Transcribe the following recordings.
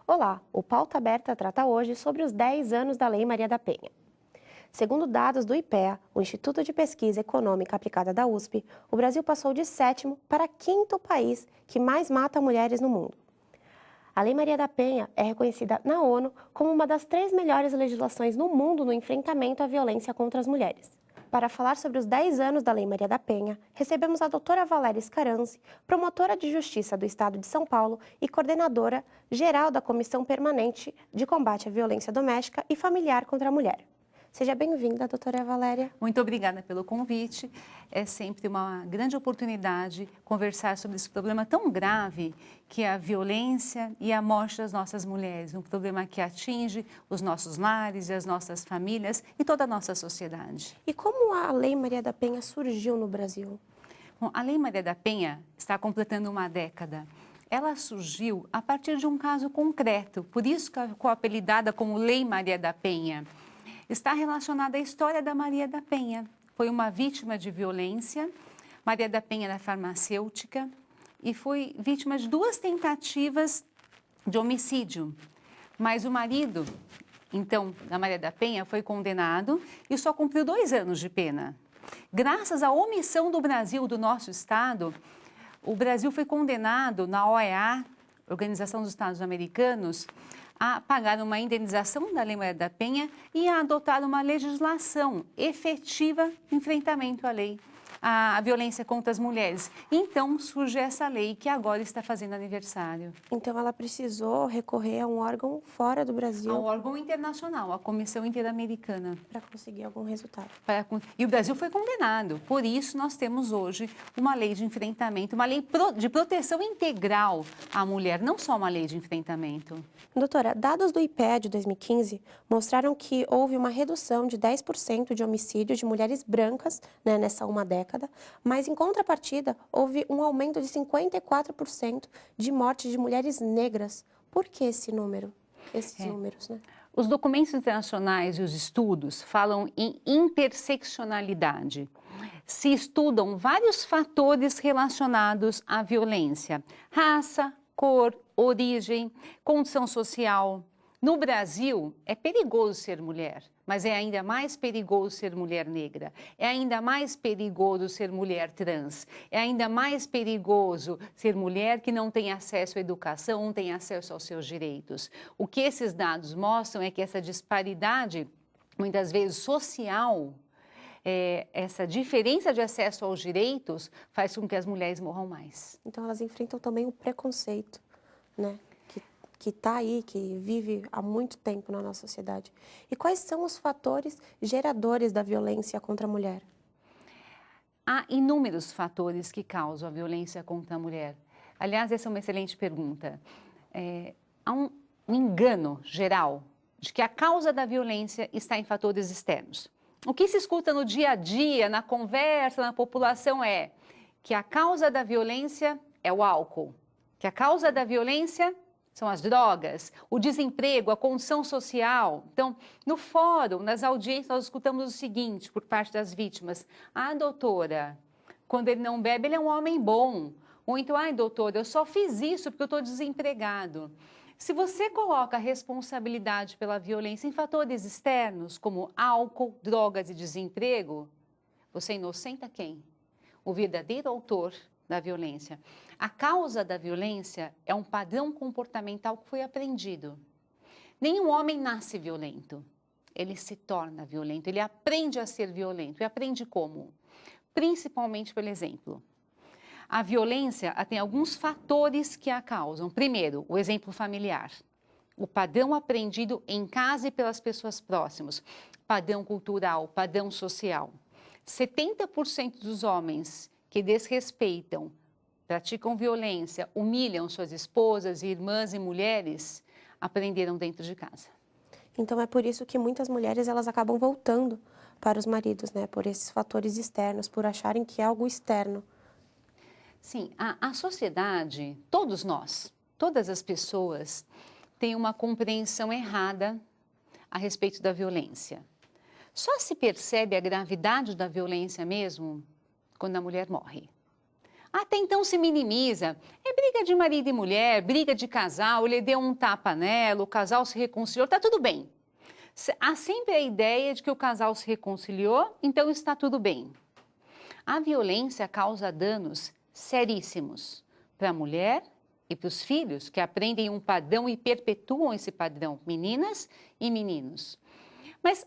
Olá, o Pauta Aberta trata hoje sobre os 10 anos da Lei Maria da Penha. Segundo dados do IPEA, o Instituto de Pesquisa Econômica Aplicada da USP, o Brasil passou de sétimo para quinto país que mais mata mulheres no mundo. A Lei Maria da Penha é reconhecida na ONU como uma das 3 melhores legislações no mundo no enfrentamento à violência contra as mulheres. Para falar sobre os 10 anos da Lei Maria da Penha, recebemos a doutora Valéria Scaranzi, promotora de Justiça do Estado de São Paulo e coordenadora geral da Comissão Permanente de Combate à Violência Doméstica e Familiar contra a Mulher. Seja bem-vinda, doutora Valéria. Muito obrigada pelo convite. É sempre uma grande oportunidade conversar sobre esse problema tão grave que é a violência e a morte das nossas mulheres. Um problema que atinge os nossos lares e as nossas famílias e toda a nossa sociedade. E como a Lei Maria da Penha surgiu no Brasil? Bom, a Lei Maria da Penha está completando uma década. Ela surgiu a partir de um caso concreto, por isso que ficou apelidada como Lei Maria da Penha. Está relacionada à história da Maria da Penha. Foi uma vítima de violência. Maria da Penha era farmacêutica e foi vítima de 2 tentativas de homicídio. Mas o marido, então, da Maria da Penha, foi condenado e só cumpriu 2 anos de pena. Graças à omissão do Brasil, do nosso Estado, o Brasil foi condenado na OEA, Organização dos Estados Americanos, a pagar uma indenização da Lei Maria da Penha e a adotar uma legislação efetiva de enfrentamento à violência contra as mulheres. Então surge essa lei que agora está fazendo aniversário. Então ela precisou recorrer a um órgão fora do Brasil. A um órgão internacional, a Comissão Interamericana. Para conseguir algum resultado. E o Brasil foi condenado. Por isso nós temos hoje uma lei de enfrentamento, uma lei de proteção integral à mulher, não só uma lei de enfrentamento. Doutora, dados do IPEA de 2015 mostraram que houve uma redução de 10% de homicídio de mulheres brancas, nessa uma década, mas em contrapartida houve um aumento de 54% de mortes de mulheres negras. Por que esse número? Esses números, né? Os documentos internacionais e os estudos falam em interseccionalidade. Se estudam vários fatores relacionados à violência: raça, cor, origem, condição social. No Brasil, é perigoso ser mulher, mas é ainda mais perigoso ser mulher negra. É ainda mais perigoso ser mulher trans. É ainda mais perigoso ser mulher que não tem acesso à educação, não tem acesso aos seus direitos. O que esses dados mostram é que essa disparidade, muitas vezes social, essa diferença de acesso aos direitos faz com que as mulheres morram mais. Então elas enfrentam também o preconceito, né? Que está aí, que vive há muito tempo na nossa sociedade. E quais são os fatores geradores da violência contra a mulher? Há inúmeros fatores que causam a violência contra a mulher. Aliás, essa é uma excelente pergunta. Há um engano geral de que a causa da violência está em fatores externos. O que se escuta no dia a dia, na conversa, na população é que a causa da violência é o álcool, que a causa da violência são as drogas, o desemprego, a condição social. Então, no fórum, nas audiências, nós escutamos o seguinte por parte das vítimas: ah, doutora, quando ele não bebe, ele é um homem bom. Ou então, ai, doutora, eu só fiz isso porque eu estou desempregado. Se você coloca a responsabilidade pela violência em fatores externos, como álcool, drogas e desemprego, você inocenta quem? O verdadeiro autor da violência. A causa da violência é um padrão comportamental que foi aprendido. Nenhum homem nasce violento. Ele se torna violento, ele aprende a ser violento. E aprende como? Principalmente pelo exemplo. A violência tem alguns fatores que a causam. Primeiro, o exemplo familiar. O padrão aprendido em casa e pelas pessoas próximas. Padrão cultural, padrão social. 70% dos homens que desrespeitam, praticam violência, humilham suas esposas, irmãs e mulheres, aprenderam dentro de casa. Então é por isso que muitas mulheres elas acabam voltando para os maridos, né? Por esses fatores externos, por acharem que é algo externo. Sim, a sociedade, todos nós, todas as pessoas, têm uma compreensão errada a respeito da violência. Só se percebe a gravidade da violência mesmo quando a mulher morre. Até então se minimiza. É briga de marido e mulher, briga de casal, ele deu um tapa nela, o casal se reconciliou, tá tudo bem. Há sempre a ideia de que o casal se reconciliou, então está tudo bem. A violência causa danos seríssimos para a mulher e para os filhos, que aprendem um padrão e perpetuam esse padrão, meninas e meninos. Mas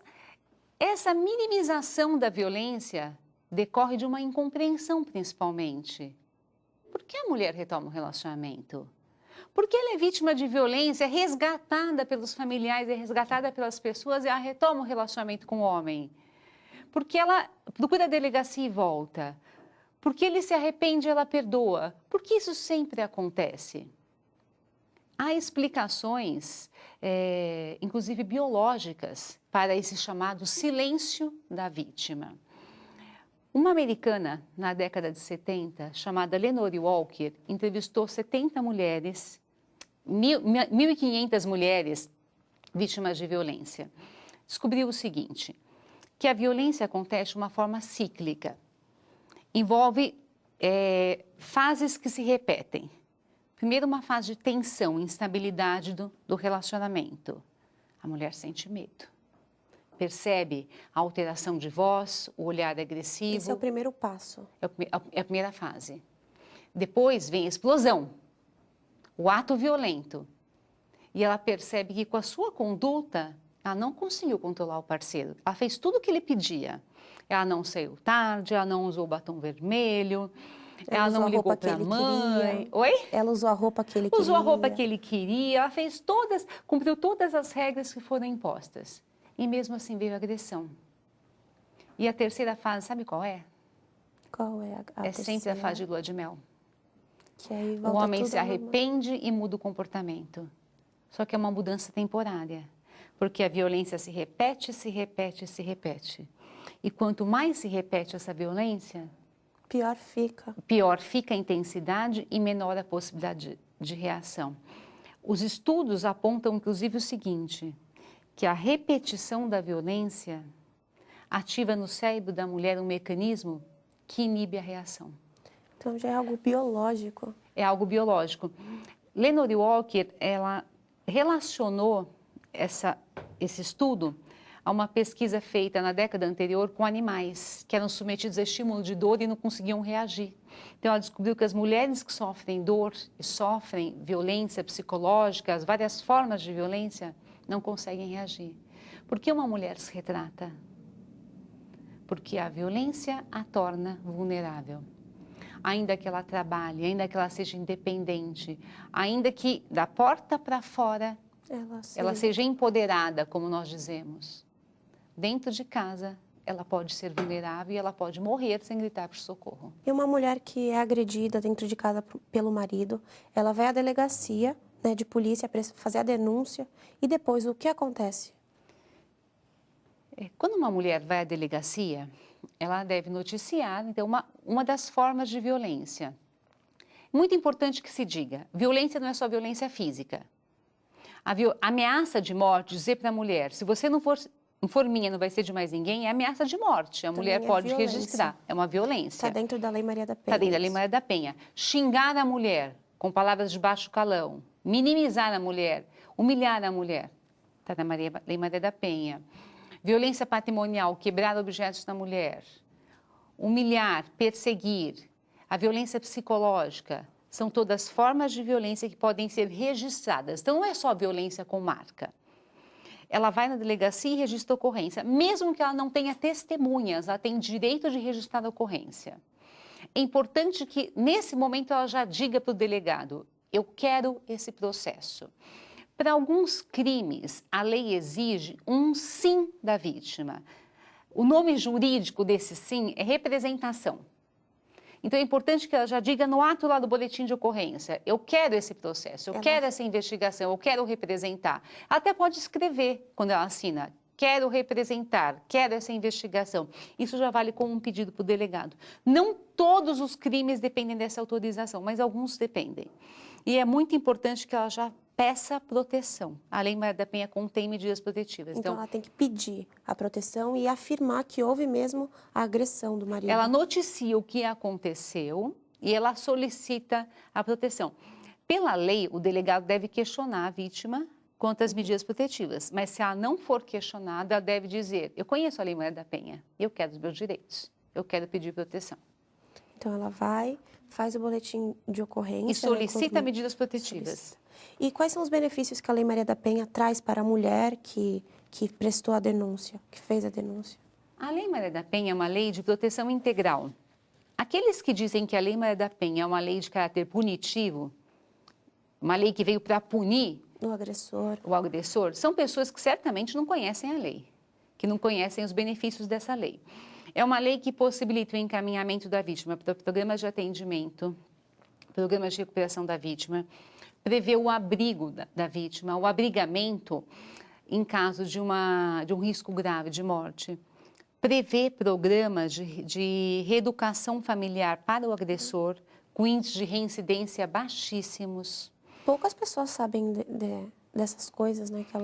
essa minimização da violência decorre de uma incompreensão, principalmente. Por que a mulher retoma o relacionamento? Porque ela é vítima de violência, é resgatada pelos familiares, é resgatada pelas pessoas e ela retoma o relacionamento com o homem. Porque ela procura a delegacia e volta. Porque ele se arrepende e ela perdoa. Porque isso sempre acontece. Há explicações, inclusive biológicas, para esse chamado silêncio da vítima. Uma americana, na década de 70, chamada Lenore Walker, entrevistou 70 mulheres, 1.500 mulheres vítimas de violência. Descobriu o seguinte, que a violência acontece de uma forma cíclica. Envolve fases que se repetem. Primeiro, uma fase de tensão, instabilidade do relacionamento. A mulher sente medo. Percebe a alteração de voz, o olhar agressivo. Esse é o primeiro passo. É a primeira fase. Depois vem a explosão, o ato violento. E ela percebe que com a sua conduta, ela não conseguiu controlar o parceiro. Ela fez tudo o que ele pedia. Ela não saiu tarde, ela não usou o batom vermelho, ela não ligou para a mãe. Oi? Ela usou a roupa que ele queria. Usou a roupa que ele queria, ela fez cumpriu todas as regras que foram impostas. E mesmo assim veio a agressão. E a terceira fase, sabe qual é? Qual é a terceira? Sempre a fase de lua de mel. Que aí o homem se arrepende e muda o comportamento. Só que é uma mudança temporária. Porque a violência se repete, se repete, se repete. E quanto mais se repete essa violência, pior fica. Pior fica a intensidade e menor a possibilidade de reação. Os estudos apontam, inclusive, o seguinte, que a repetição da violência ativa no cérebro da mulher um mecanismo que inibe a reação. Então já é algo biológico. É algo biológico. Lenore Walker, ela relacionou esse estudo a uma pesquisa feita na década anterior com animais que eram submetidos a estímulo de dor e não conseguiam reagir. Então, ela descobriu que as mulheres que sofrem dor e sofrem violência psicológica, as várias formas de violência, não conseguem reagir. Por que uma mulher se retrata? Porque a violência a torna vulnerável. Ainda que ela trabalhe, ainda que ela seja independente, ainda que da porta para fora ela seja empoderada, como nós dizemos. Dentro de casa, ela pode ser vulnerável e ela pode morrer sem gritar por socorro. E uma mulher que é agredida dentro de casa pelo marido, ela vai à delegacia, né, de polícia para fazer a denúncia e depois o que acontece? Quando uma mulher vai à delegacia, ela deve noticiar, então, uma das formas de violência. Muito importante que se diga, violência não é só violência física. A ameaça de morte, dizer para a mulher, se você não for minha, não vai ser de mais ninguém, é ameaça de morte. A mulher pode registrar, é uma violência. Está dentro da Lei Maria da Penha. Está dentro da Lei Maria da Penha. Xingar a mulher com palavras de baixo calão, minimizar a mulher, humilhar a mulher, está na Lei Maria da Penha. Violência patrimonial, quebrar objetos da mulher, humilhar, perseguir, a violência psicológica, são todas formas de violência que podem ser registradas. Então, não é só violência com marca. Ela vai na delegacia e registra a ocorrência. Mesmo que ela não tenha testemunhas, ela tem direito de registrar a ocorrência. É importante que, nesse momento, ela já diga para o delegado, eu quero esse processo. Para alguns crimes, a lei exige um sim da vítima. O nome jurídico desse sim é representação. Então, é importante que ela já diga no ato lá do boletim de ocorrência, eu quero esse processo, eu quero essa investigação, eu quero representar. Ela até pode escrever quando ela assina, quero representar, quero essa investigação. Isso já vale como um pedido para o delegado. Não todos os crimes dependem dessa autorização, mas alguns dependem. E é muito importante que ela já peça proteção. A Lei Maria da Penha contém medidas protetivas. Então, ela tem que pedir a proteção e afirmar que houve mesmo a agressão do marido. Ela noticia o que aconteceu e ela solicita a proteção. Pela lei, o delegado deve questionar a vítima quanto às medidas protetivas, mas se ela não for questionada, ela deve dizer: eu conheço a Lei Maria da Penha, eu quero os meus direitos, eu quero pedir proteção. Então, ela vai, faz o boletim de ocorrência. E solicita né, medidas protetivas. Solicita. E quais são os benefícios que a Lei Maria da Penha traz para a mulher que prestou a denúncia, que fez a denúncia? A Lei Maria da Penha é uma lei de proteção integral. Aqueles que dizem que a Lei Maria da Penha é uma lei de caráter punitivo, uma lei que veio para punir o agressor, são pessoas que certamente não conhecem a lei, que não conhecem os benefícios dessa lei. É uma lei que possibilita o encaminhamento da vítima para programas de atendimento, programas de recuperação da vítima, prevê o abrigo da vítima, o abrigamento em caso de um risco grave de morte, prevê programas de reeducação familiar para o agressor, com índices de reincidência baixíssimos. Poucas pessoas sabem dessas coisas, né, que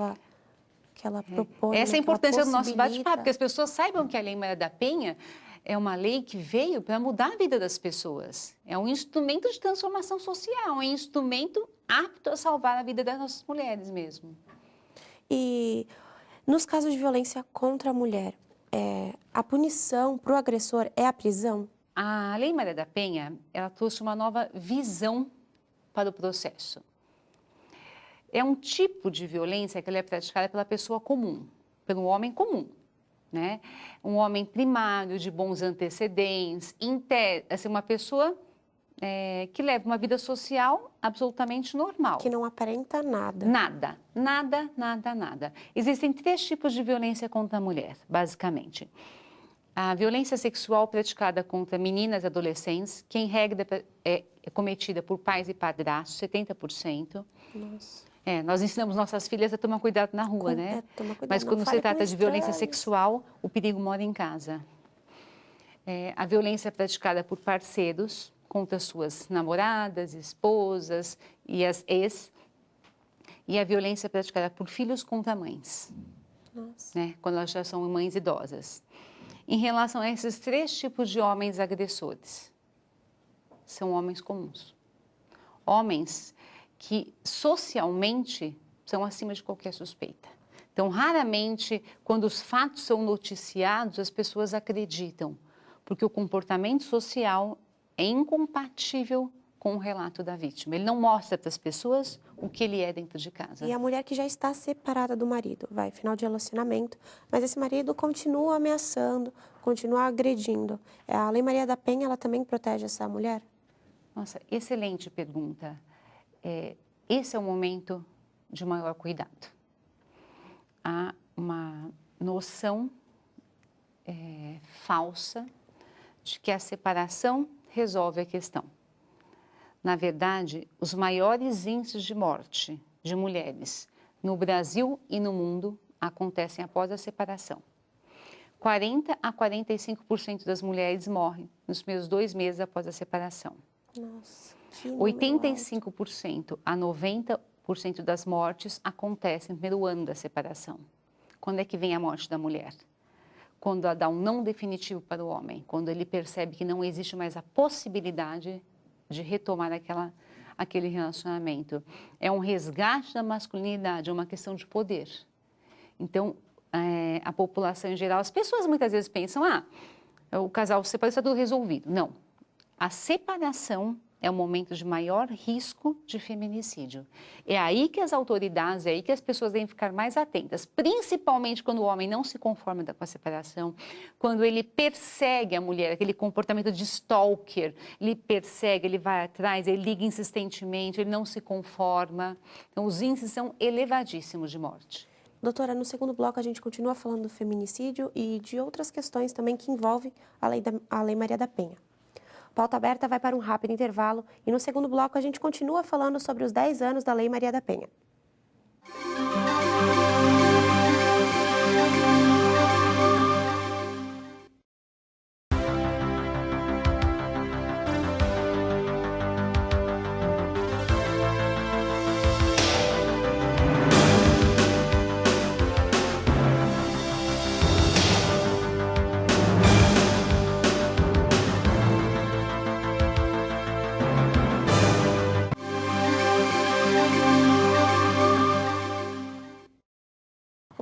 ela propõe. Essa é a importância do nosso bate-papo, que as possibilita. pessoas saibam que a Lei Maria da Penha é uma lei que veio para mudar a vida das pessoas. É um instrumento de transformação social, é um instrumento apto a salvar a vida das nossas mulheres mesmo. E nos casos de violência contra a mulher, a punição para o agressor é a prisão? A Lei Maria da Penha, ela trouxe uma nova visão para o processo. É um tipo de violência que ela é praticada pela pessoa comum, pelo homem comum, né? Um homem primário, de bons antecedentes, assim, uma pessoa que leva uma vida social absolutamente normal. Que não aparenta nada. Nada, nada, nada, nada. Existem 3 tipos de violência contra a mulher, basicamente. A violência sexual praticada contra meninas e adolescentes, que em regra é cometida por pais e padrastos, 70%. Nossa. Nós ensinamos nossas filhas a tomar cuidado na rua, né? Tomar cuidado, Mas não quando fale se trata com de violência estranhos. sexual, o perigo mora em casa. A violência praticada por parceiros contra suas namoradas, esposas e as ex. E a violência praticada por filhos contra mães, Nossa. né? Quando elas já são mães idosas. Em relação a esses 3 tipos de homens agressores, são homens comuns. Homens que socialmente são acima de qualquer suspeita. Então, raramente, quando os fatos são noticiados, as pessoas acreditam, porque o comportamento social é incompatível com o relato da vítima. Ele não mostra para as pessoas o que ele é dentro de casa. E a mulher que já está separada do marido, final de relacionamento, mas esse marido continua ameaçando, continua agredindo. A Lei Maria da Penha, ela também protege essa mulher? Nossa, excelente pergunta. Esse é o momento de maior cuidado. Há uma noção falsa de que a separação resolve a questão. Na verdade, os maiores índices de morte de mulheres no Brasil e no mundo acontecem após a separação. 40 a 45% das mulheres morrem nos primeiros 2 meses após a separação. Nossa, que número alto. 85% a 90% das mortes acontecem no primeiro ano da separação. Quando é que vem a morte da mulher? Quando ela dá um não definitivo para o homem, quando ele percebe que não existe mais a possibilidade de retomar aquele relacionamento. É um resgate da masculinidade, é uma questão de poder. Então, a população em geral, as pessoas muitas vezes pensam, o casal se separou, está tudo resolvido. Não. A separação é o momento de maior risco de feminicídio. É aí que as autoridades, é aí que as pessoas devem ficar mais atentas, principalmente quando o homem não se conforma com a separação, quando ele persegue a mulher, aquele comportamento de stalker, ele persegue, ele vai atrás, ele liga insistentemente, ele não se conforma. Então, os índices são elevadíssimos de morte. Doutora, no segundo bloco a gente continua falando do feminicídio e de outras questões também que envolvem a Lei Maria da Penha. Pauta Aberta vai para um rápido intervalo e no segundo bloco a gente continua falando sobre os 10 anos da Lei Maria da Penha.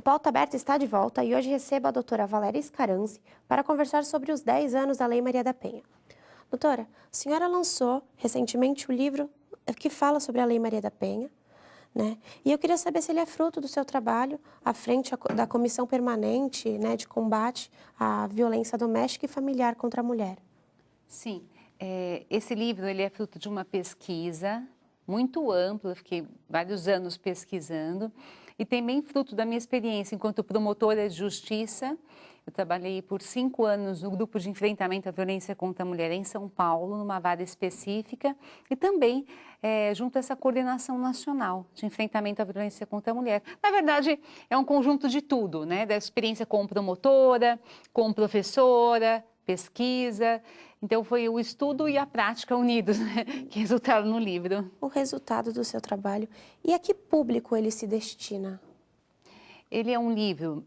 Pauta Aberta está de volta e hoje recebo a doutora Valéria Scaranzi para conversar sobre os 10 anos da Lei Maria da Penha. Doutora, a senhora lançou recentemente o livro que fala sobre a Lei Maria da Penha, né? E eu queria saber se ele é fruto do seu trabalho à frente da Comissão Permanente, né, de Combate à Violência Doméstica e Familiar contra a Mulher. Sim, esse livro ele é fruto de uma pesquisa muito ampla, eu fiquei vários anos pesquisando, e também fruto da minha experiência enquanto promotora de justiça. Eu trabalhei por 5 anos no Grupo de Enfrentamento à Violência contra a Mulher em São Paulo, numa vara específica, e também junto a essa coordenação nacional de enfrentamento à violência contra a mulher. Na verdade, é um conjunto de tudo, né? Da experiência como promotora, como professora, pesquisa. Então, foi o estudo e a prática unidos, né, que resultaram no livro. O resultado do seu trabalho. E a que público ele se destina? Ele é um livro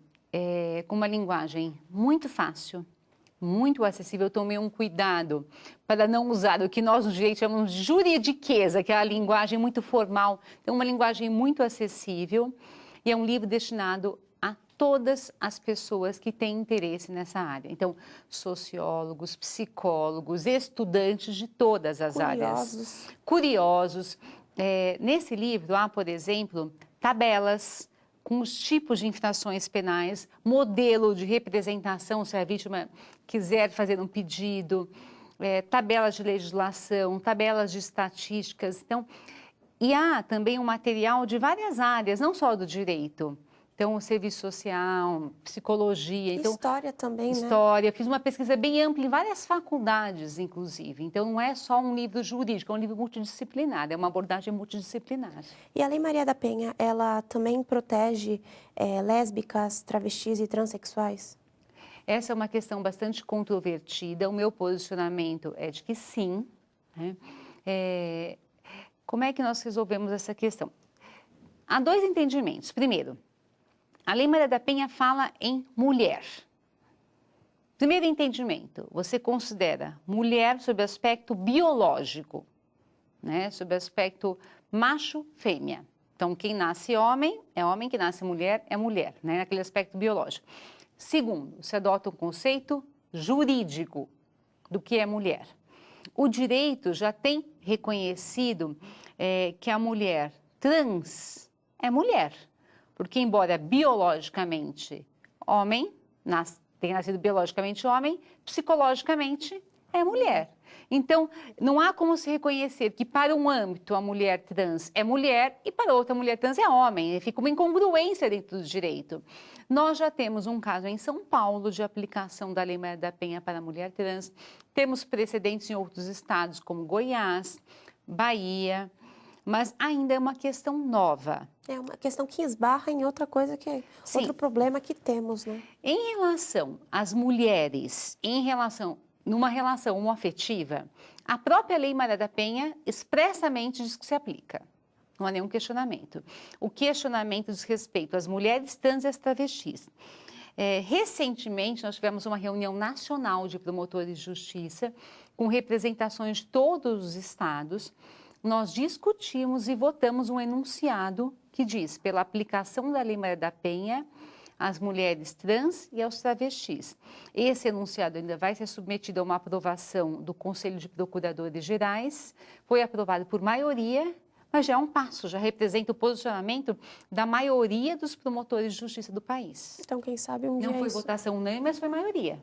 com uma linguagem muito fácil, muito acessível. Eu tomei um cuidado para não usar o que nós no direito chamamos de juridiqueza, que é a linguagem muito formal. Então, uma linguagem muito acessível, e é um livro destinado a todas as pessoas que têm interesse nessa área. Então, sociólogos, psicólogos, estudantes de todas as áreas. Curiosos. Nesse livro há, por exemplo, tabelas com os tipos de infrações penais, modelo de representação, se a vítima quiser fazer um pedido, tabelas de legislação, tabelas de estatísticas. Então, e há também um material de várias áreas, não só do direito. Então, serviço social, psicologia. Então, história também, né? História. Fiz uma pesquisa bem ampla em várias faculdades, inclusive. Então, não é só um livro jurídico, é um livro multidisciplinar, é uma abordagem multidisciplinar. E a Lei Maria da Penha, ela também protege lésbicas, travestis e transexuais? Essa é uma questão bastante controvertida. O meu posicionamento é de que sim, né? Como é que nós resolvemos essa questão? Há 2 entendimentos. Primeiro, a Lei Maria da Penha fala em mulher. Primeiro entendimento, você considera mulher sob aspecto biológico, né? Sob aspecto macho-fêmea. Então, quem nasce homem é homem, quem nasce mulher é mulher, né? Naquele aspecto biológico. Segundo, se adota um conceito jurídico do que é mulher. O direito já tem reconhecido que a mulher trans é mulher. Porque, embora biologicamente homem, tenha nascido biologicamente homem, psicologicamente é mulher. Então, não há como se reconhecer que para um âmbito a mulher trans é mulher e para outra mulher trans é homem. Fica uma incongruência dentro do direito. Nós já temos um caso em São Paulo de aplicação da Lei Maria da Penha para a mulher trans. Temos precedentes em outros estados como Goiás, Bahia, mas ainda é uma questão nova. É uma questão que esbarra em outra coisa, Sim. Outro problema que temos, né? Em relação às mulheres, numa relação homoafetiva, a própria Lei Maria da Penha expressamente diz que se aplica. Não há nenhum questionamento. O questionamento diz respeito às mulheres trans e às travestis. Recentemente, nós tivemos uma reunião nacional de promotores de justiça, com representações de todos os estados. Nós discutimos e votamos um enunciado que diz, pela aplicação da Lei Maria da Penha, às mulheres trans e aos travestis. Esse enunciado ainda vai ser submetido a uma aprovação do Conselho de Procuradores Gerais, foi aprovado por maioria, mas já é um passo, já representa o posicionamento da maioria dos promotores de justiça do país. Então, quem sabe um dia não foi votação unânime, mas foi maioria.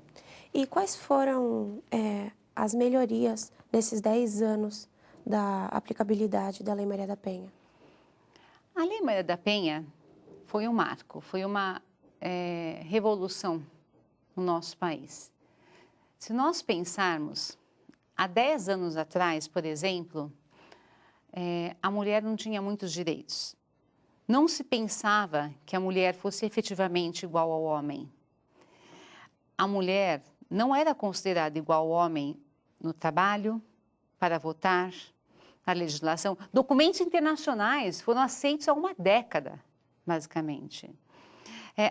E quais foram as melhorias nesses 10 anos da aplicabilidade da Lei Maria da Penha? A Lei Maria da Penha foi um marco, foi uma revolução no nosso país. Se nós pensarmos, há 10 anos atrás, por exemplo, a mulher não tinha muitos direitos. Não se pensava que a mulher fosse efetivamente igual ao homem. A mulher não era considerada igual ao homem no trabalho, para votar, na legislação. Documentos internacionais foram aceitos há uma década, basicamente.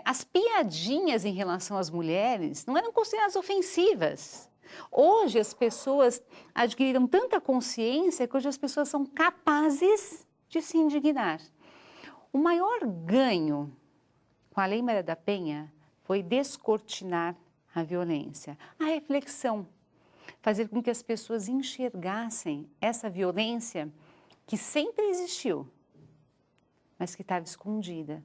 As piadinhas em relação às mulheres não eram consideradas ofensivas. Hoje as pessoas adquiriram tanta consciência que hoje as pessoas são capazes de se indignar. O maior ganho com a Lei Maria da Penha foi descortinar a violência, a reflexão, fazer com que as pessoas enxergassem essa violência que sempre existiu, mas que estava escondida,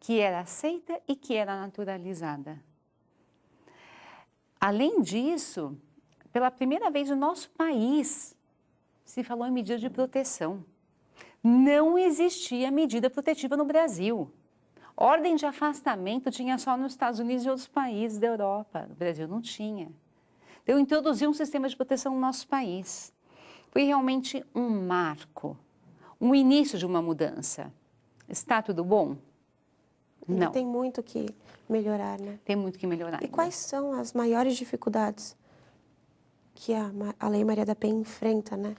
que era aceita e que era naturalizada. Além disso, pela primeira vez no nosso país, se falou em medida de proteção. Não existia medida protetiva no Brasil. Ordem de afastamento tinha só nos Estados Unidos e outros países da Europa. No Brasil não tinha. Então, introduziu um sistema de proteção no nosso país. Foi realmente um marco, um início de uma mudança. Está tudo bom? Não. Tem muito que melhorar, né? Tem muito que melhorar. E quais são as maiores dificuldades que a Lei Maria da Penha enfrenta, né?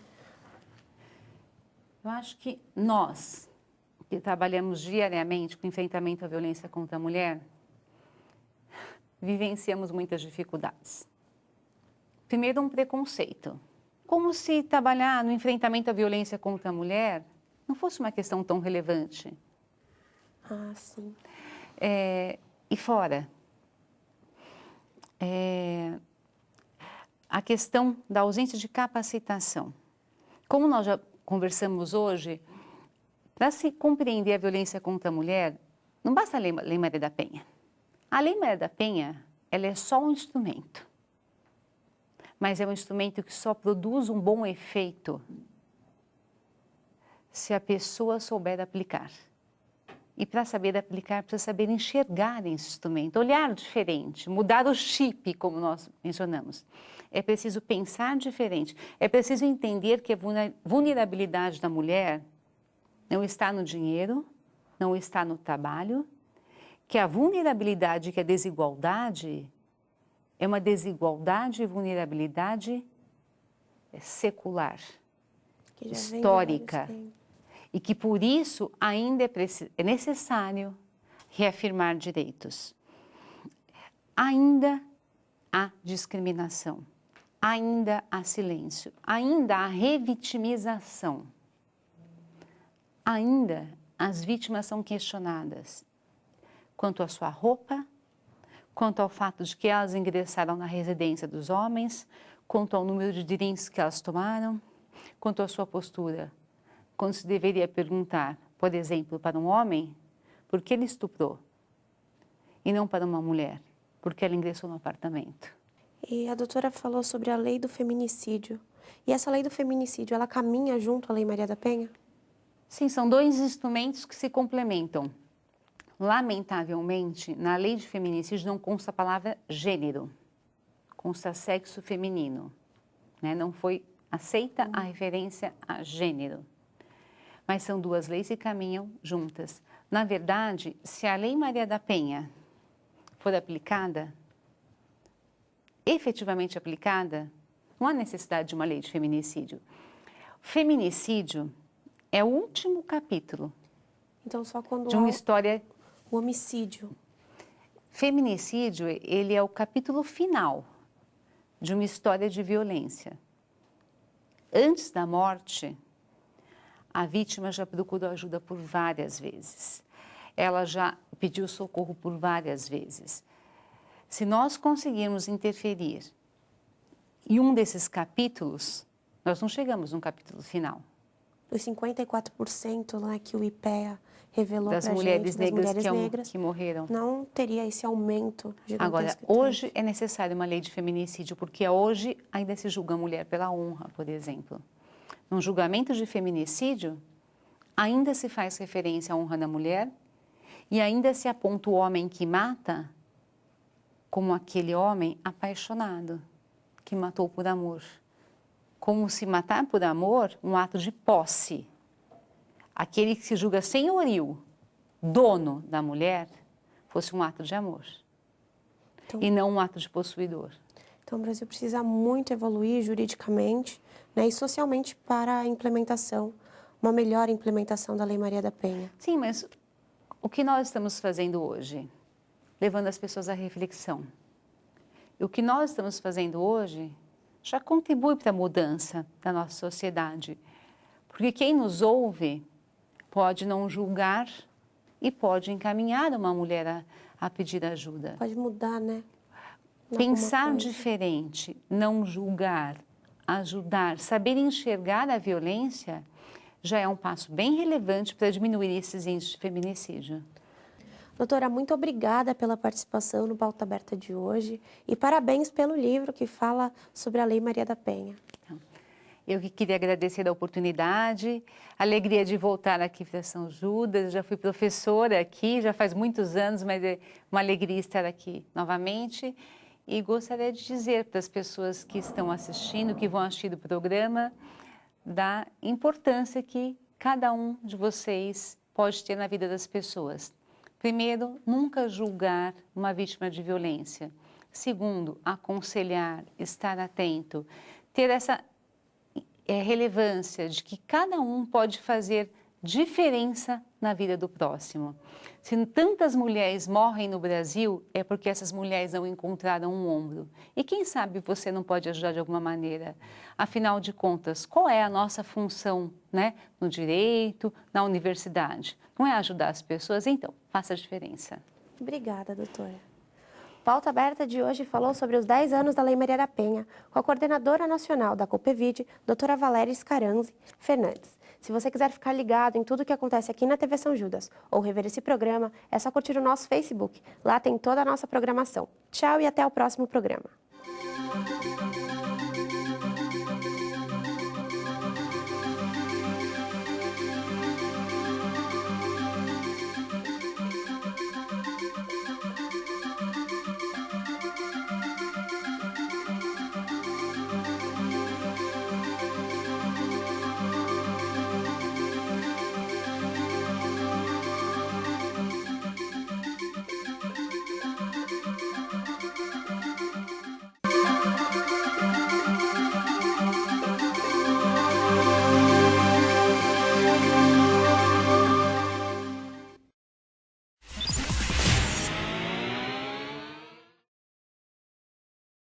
Eu acho que nós, que trabalhamos diariamente com o enfrentamento à violência contra a mulher, vivenciamos muitas dificuldades. Primeiro, um preconceito. Como se trabalhar no enfrentamento à violência contra a mulher não fosse uma questão tão relevante. Ah, sim. E fora, a questão da ausência de capacitação. Como nós já conversamos hoje, para se compreender a violência contra a mulher, não basta a Lei Maria da Penha. A Lei Maria da Penha, ela é só um instrumento, mas é um instrumento que só produz um bom efeito se a pessoa souber aplicar. E para saber aplicar, precisa saber enxergar esse instrumento, olhar diferente, mudar o chip, como nós mencionamos. É preciso pensar diferente, é preciso entender que a vulnerabilidade da mulher não está no dinheiro, não está no trabalho, que a vulnerabilidade, que a desigualdade, é uma desigualdade e vulnerabilidade secular, Que já vem de histórica. vários tempos. E que, por isso, ainda é necessário reafirmar direitos. Ainda há discriminação, ainda há silêncio, ainda há revitimização. Ainda as vítimas são questionadas quanto à sua roupa, quanto ao fato de que elas ingressaram na residência dos homens, quanto ao número de drinks que elas tomaram, quanto à sua postura. Quando se deveria perguntar, por exemplo, para um homem, por que ele estuprou? E não para uma mulher, porque ela ingressou no apartamento. E a doutora falou sobre a lei do feminicídio. E essa lei do feminicídio, ela caminha junto à Lei Maria da Penha? Sim, são dois instrumentos que se complementam. Lamentavelmente, na lei de feminicídio não consta a palavra gênero, consta sexo feminino, né? Não foi aceita a referência a gênero. Mas são duas leis que caminham juntas. Na verdade, se a Lei Maria da Penha for aplicada, efetivamente aplicada, não há necessidade de uma lei de feminicídio. Feminicídio é o último capítulo Então, só quando de uma história. o homicídio. Feminicídio, ele é o capítulo final de uma história de violência. Antes da morte, a vítima já procurou ajuda por várias vezes. Ela já pediu socorro por várias vezes. Se nós conseguirmos interferir em um desses capítulos, nós não chegamos no capítulo final. Os 54%, né, que o IPEA revelou para Das a mulheres gente, das negras mulheres negras, que morreram. não teria esse aumento gigantesco. Agora, que tem. hoje é necessária uma lei de feminicídio, porque hoje ainda se julga a mulher pela honra, por exemplo. Num julgamento de feminicídio, ainda se faz referência à honra da mulher e ainda se aponta o homem que mata como aquele homem apaixonado, que matou por amor. Como se matar por amor, um ato de posse. Aquele que se julga senhorio, dono da mulher, fosse um ato de amor. Então, E não um ato de possuidor. Então, o Brasil precisa muito evoluir juridicamente, né, e socialmente para a implementação, uma melhor implementação da Lei Maria da Penha. Sim, mas o que nós estamos fazendo hoje? Levando as pessoas à reflexão. E o que nós estamos fazendo hoje já contribui para a mudança da nossa sociedade. Porque quem nos ouve pode não julgar e pode encaminhar uma mulher a pedir ajuda. Pode mudar, né? Pensar Alguma coisa. diferente, não julgar, ajudar, saber enxergar a violência já é um passo bem relevante para diminuir esses índices de feminicídio. Doutora, muito obrigada pela participação no Pauta Aberta de hoje e parabéns pelo livro que fala sobre a Lei Maria da Penha. Eu que queria agradecer a oportunidade, a alegria de voltar aqui para São Judas. Já fui professora aqui, já faz muitos anos, mas é uma alegria estar aqui novamente. E gostaria de dizer para as pessoas que estão assistindo, que vão assistir o programa, da importância que cada um de vocês pode ter na vida das pessoas. Primeiro, nunca julgar uma vítima de violência. Segundo, aconselhar, estar atento, ter essa relevância de que cada um pode fazer diferença na vida do próximo. Se tantas mulheres morrem no Brasil, é porque essas mulheres não encontraram um ombro. E quem sabe você não pode ajudar de alguma maneira? Afinal de contas, qual é a nossa função, né? No direito, na universidade? Não é ajudar as pessoas? Então, faça a diferença. Obrigada, doutora. Pauta Aberta de hoje falou sobre os 10 anos da Lei Maria da Penha, com a coordenadora nacional da COPEVID, doutora Valéria Scaranzi Fernandes. Se você quiser ficar ligado em tudo o que acontece aqui na TV São Judas ou rever esse programa, é só curtir o nosso Facebook. Lá tem toda a nossa programação. Tchau e até o próximo programa.